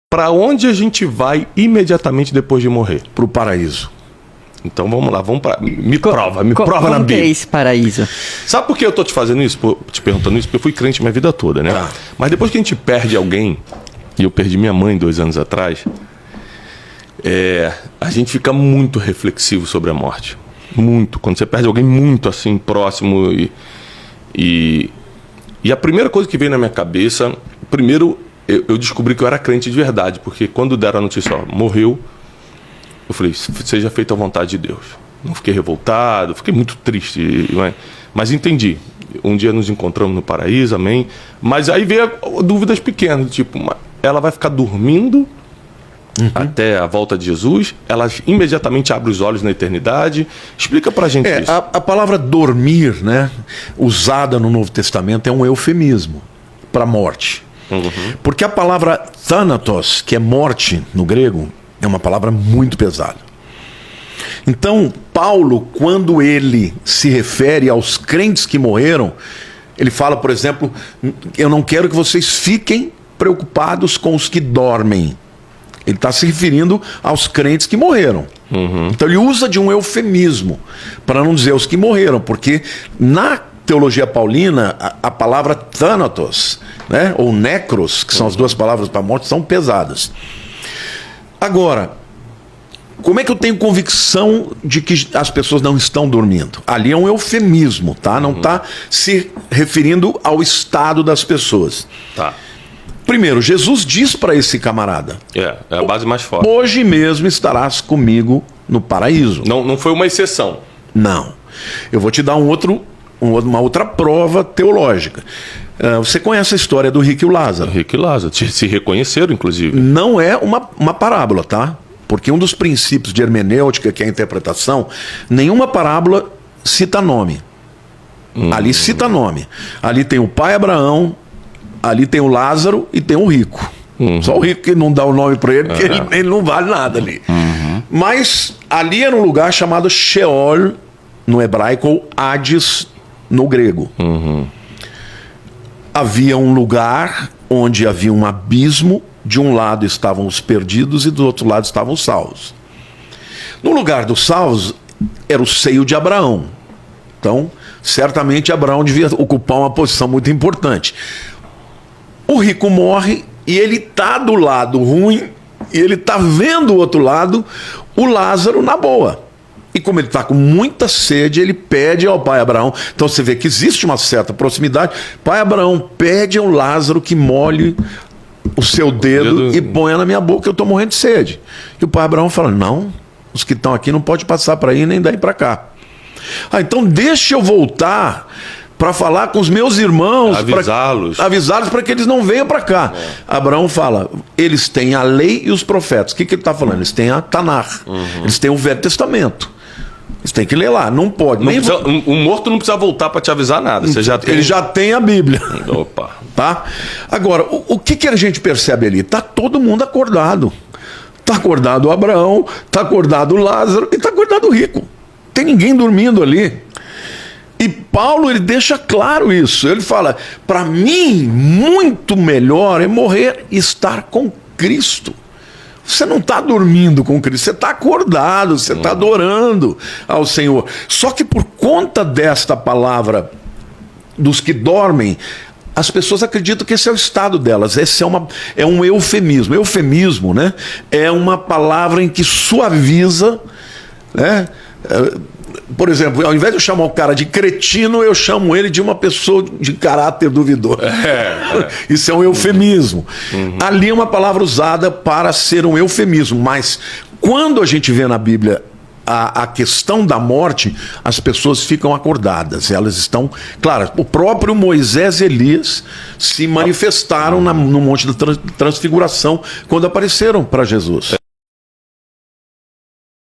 Para onde a gente vai imediatamente depois de morrer? Para o paraíso. Então vamos lá, me prova na Como que é Bíblia. esse paraíso? Sabe por que eu tô te fazendo isso, te perguntando isso? Porque eu fui crente minha vida toda, né? Tá. Mas depois que a gente perde alguém, e eu perdi minha mãe 2 anos atrás, a gente fica muito reflexivo sobre a morte. Muito. Quando você perde alguém muito assim, próximo e a primeira coisa que veio na minha cabeça, primeiro eu descobri que eu era crente de verdade, porque quando deram a notícia, ó, morreu, eu falei, seja feita a vontade de Deus. Não fiquei revoltado, fiquei muito triste, mas entendi. Um dia nos encontramos no paraíso, amém. Mas aí veio dúvidas pequenas, tipo, ela vai ficar dormindo até a volta de Jesus, ela imediatamente abre os olhos na eternidade. Explica pra gente isso. A palavra dormir, né, usada no Novo Testamento, é um eufemismo para morte. Porque a palavra thanatos, que é morte no grego, é uma palavra muito pesada. Então, Paulo, quando ele se refere aos crentes que morreram, ele fala, por exemplo, eu não quero que vocês fiquem preocupados com os que dormem. Ele está se referindo aos crentes que morreram. Então ele usa de um eufemismo, para não dizer os que morreram, porque na teologia paulina, a palavra thanatos, né, ou necros, que são as duas palavras para morte, são pesadas. Agora, como é que eu tenho convicção de que as pessoas não estão dormindo? Ali é um eufemismo, tá? Não está se referindo ao estado das pessoas. Tá. Primeiro, Jesus diz para esse camarada: É a base mais forte. hoje mesmo estarás comigo no paraíso. Não foi uma exceção. Não. Eu vou te dar uma outra prova teológica. Você conhece a história do rico e o Lázaro? Rico e Lázaro se reconheceram, inclusive. Não é uma parábola, tá? Porque um dos princípios de hermenêutica, que é a interpretação, nenhuma parábola cita nome. Ali cita nome. Ali tem o pai Abraão, ali tem o Lázaro e tem o rico. Só o rico que não dá o nome para ele, porque ele não vale nada ali. Mas ali era um lugar chamado Sheol, no hebraico, ou Hades, no grego. Havia um lugar onde havia um abismo. De um lado estavam os perdidos e do outro lado estavam os salvos. No lugar dos salvos era o seio de Abraão. Então, certamente Abraão devia ocupar uma posição muito importante. O rico morre e ele está do lado ruim e ele está vendo o outro lado, o Lázaro na boa. E como ele está com muita sede, ele pede ao pai Abraão. Então você vê que existe uma certa proximidade. Pai Abraão pede ao Lázaro que molhe o seu dedo e ponha na minha boca, eu estou morrendo de sede. E o pai Abraão fala, não, os que estão aqui não pode passar para aí nem daí para cá. Então deixa eu voltar para falar com os meus irmãos, avisá-los para que eles não venham para cá. Abraão fala, eles têm a lei e os profetas. O que ele está falando? Eles têm a Tanar, eles têm o Velho Testamento. Você tem que ler lá, não pode. O morto não precisa voltar para te avisar nada. Ele já tem a Bíblia. Opa. Tá? Agora, o que a gente percebe ali? Está todo mundo acordado. Está acordado o Abraão, está acordado o Lázaro e está acordado o rico. Não tem ninguém dormindo ali. E Paulo, ele deixa claro isso. Ele fala, para mim, muito melhor é morrer e estar com Cristo. Você não está dormindo com Cristo, você está acordado, você está adorando ao Senhor. Só que por conta desta palavra dos que dormem, as pessoas acreditam que esse é o estado delas. Esse é um eufemismo. Eufemismo, né, é uma palavra em que suaviza, né? Por exemplo, ao invés de eu chamar o cara de cretino, eu chamo ele de uma pessoa de caráter duvidoso. Isso é um eufemismo. Ali é uma palavra usada para ser um eufemismo, mas quando a gente vê na Bíblia a questão da morte, as pessoas ficam acordadas. Elas estão... Claro, o próprio Moisés e Elias se manifestaram no Monte da Transfiguração quando apareceram para Jesus.